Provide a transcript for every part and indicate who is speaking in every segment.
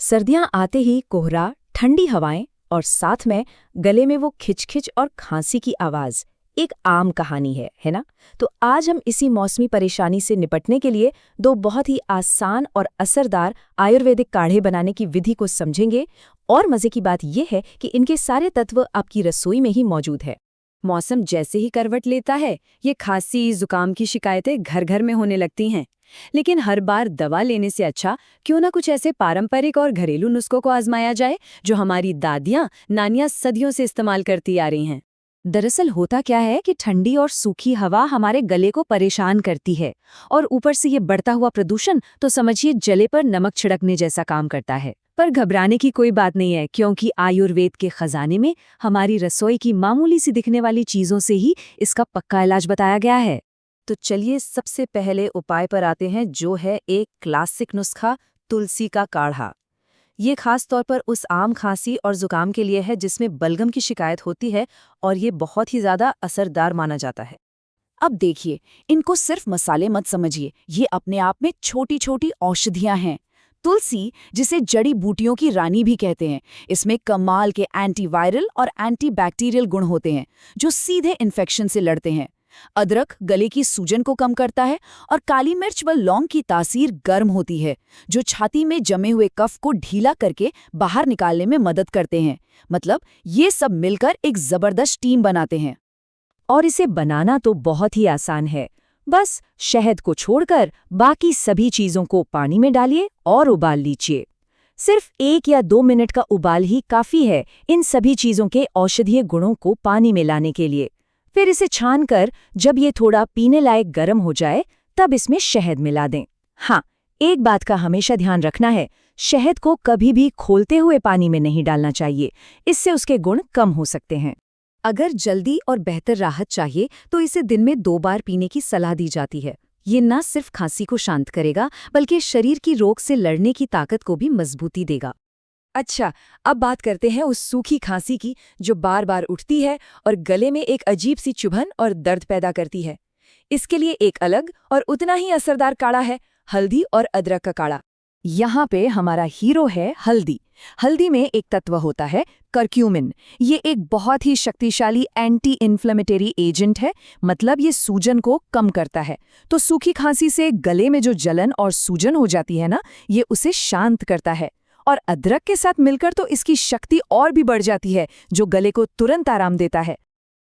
Speaker 1: सर्दियां आते ही कोहरा, ठंडी हवाएं और साथ में गले में वो खिचखिच और खांसी की आवाज एक आम कहानी है ना? तो आज हम इसी मौसमी परेशानी से निपटने के लिए दो बहुत ही आसान और असरदार आयुर्वेदिक काढ़े बनाने की विधि को समझेंगे। और मजे की बात यह है कि इनके सारे तत्व आपकी रसोई में ही मौजूद है।
Speaker 2: मौसम जैसे ही करवट लेता है, ये खांसी जुकाम की शिकायतें घर घर में होने लगती हैं। लेकिन हर बार दवा लेने से अच्छा क्यों ना कुछ ऐसे पारंपरिक और घरेलू नुस्खों को आजमाया जाए जो हमारी दादियां नानियां सदियों से इस्तेमाल करती आ रही हैं।
Speaker 1: दरअसल होता क्या है कि ठंडी और सूखी हवा हमारे गले को परेशान करती है, और ऊपर से ये बढ़ता हुआ प्रदूषण तो समझिए जले पर नमक छिड़कने जैसा काम करता है। पर घबराने की कोई बात नहीं है, क्योंकि आयुर्वेद के खजाने में हमारी रसोई की मामूली सी दिखने वाली चीजों से ही इसका पक्का इलाज बताया गया है। तो चलिए सबसे पहले उपाय पर आते हैं, जो है एक क्लासिक नुस्खा, तुलसी का काढ़ा। ये खास तौर पर उस आम खांसी और जुकाम के लिए है जिसमें बलगम की शिकायत होती है, और ये बहुत ही ज्यादा असरदार माना जाता है।
Speaker 3: अब देखिए, इनको सिर्फ मसाले मत समझिए, ये अपने आप में छोटी छोटी औषधियां हैं। तुलसी, जिसे जड़ी बूटियों की रानी भी कहते हैं, इसमें कमाल के एंटीवायरल और एंटीबैक्टीरियल गुण होते हैं जो सीधे इन्फेक्शन से लड़ते हैं। अदरक गले की सूजन को कम करता है, और काली मिर्च व लौंग की तासीर गर्म होती है, जो छाती में जमे हुए कफ को ढीला करके बाहर निकालने में मदद करते हैं। मतलब ये सब मिलकर एक जबरदस्त टीम बनाते हैं।
Speaker 1: और इसे बनाना तो बहुत ही आसान है। बस शहद को छोड़कर बाकी सभी चीजों को पानी में डालिए और उबाल लीजिए। सिर्फ 1 या 2 मिनट का उबाल ही काफी है इन सभी चीजों के औषधीय गुणों को पानी में लाने के लिए। फिर इसे छानकर जब ये थोड़ा पीने लायक गर्म हो जाए, तब इसमें शहद मिला दें। हाँ, एक बात का हमेशा ध्यान रखना है, शहद को कभी भी खोलते हुए पानी में नहीं डालना चाहिए, इससे उसके गुण कम हो सकते हैं।
Speaker 2: अगर जल्दी और बेहतर राहत चाहिए तो इसे दिन में 2 बार पीने की सलाह दी जाती है। ये न सिर्फ खांसी को शांत करेगा, बल्कि शरीर की रोग से लड़ने की ताकत को भी मजबूती देगा। अच्छा, अब बात करते हैं उस सूखी खांसी की जो बार बार उठती है और गले में एक अजीब सी चुभन और दर्द पैदा करती है। इसके लिए एक अलग और उतना ही असरदार काढ़ा है, हल्दी और अदरक का काढ़ा।
Speaker 1: यहाँ पे हमारा हीरो है हल्दी। हल्दी में एक तत्व होता है करक्यूमिन। ये एक बहुत ही शक्तिशाली एंटी इन्फ्लेमेटरी एजेंट है, मतलब ये सूजन को कम करता है। तो सूखी खांसी से गले में जो जलन और सूजन हो जाती है ना, ये उसे शांत करता है। और अदरक के साथ मिलकर तो इसकी शक्ति और भी बढ़ जाती है, जो गले को तुरंत आराम देता है।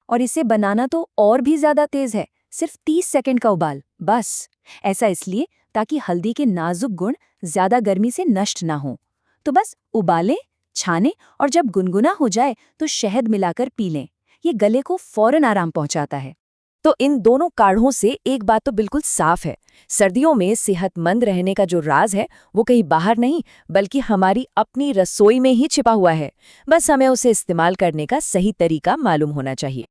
Speaker 2: और इसे बनाना तो और भी ज्यादा तेज है, सिर्फ 30 सेकंड का उबाल बस। ऐसा इसलिए ताकि हल्दी के नाजुक गुण ज्यादा गर्मी से नष्ट ना हो। तो बस उबालें, छानें और जब गुनगुना हो जाए तो शहद मिलाकर पी लें। ये गले को फौरन आराम पहुंचाता है।
Speaker 1: तो इन दोनों काढ़ों से एक बात तो बिल्कुल साफ है, सर्दियों में सेहतमंद रहने का जो राज है वो कहीं बाहर नहीं, बल्कि हमारी अपनी रसोई में ही छिपा हुआ है। बस हमें उसे इस्तेमाल करने का सही तरीका मालूम होना चाहिए।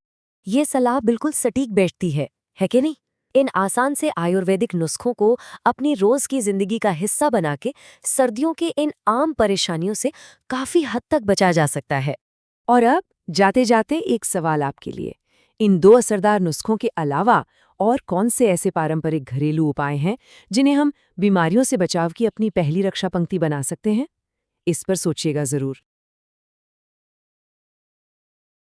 Speaker 2: ये सलाह बिल्कुल सटीक बैठती है कि नहीं? इन आसान से आयुर्वेदिक नुस्खों को अपनी रोज की जिंदगी का हिस्सा बना के सर्दियों के इन आम परेशानियों से काफी हद तक बचा जा सकता है।
Speaker 1: और अब जाते जाते एक सवाल आपके लिए, इन 2 असरदार नुस्खों के अलावा और कौन से ऐसे पारंपरिक घरेलू उपाय हैं जिन्हें हम बीमारियों से बचाव की अपनी पहली रक्षा पंक्ति बना सकते हैं? इस पर सोचिएगा जरूर।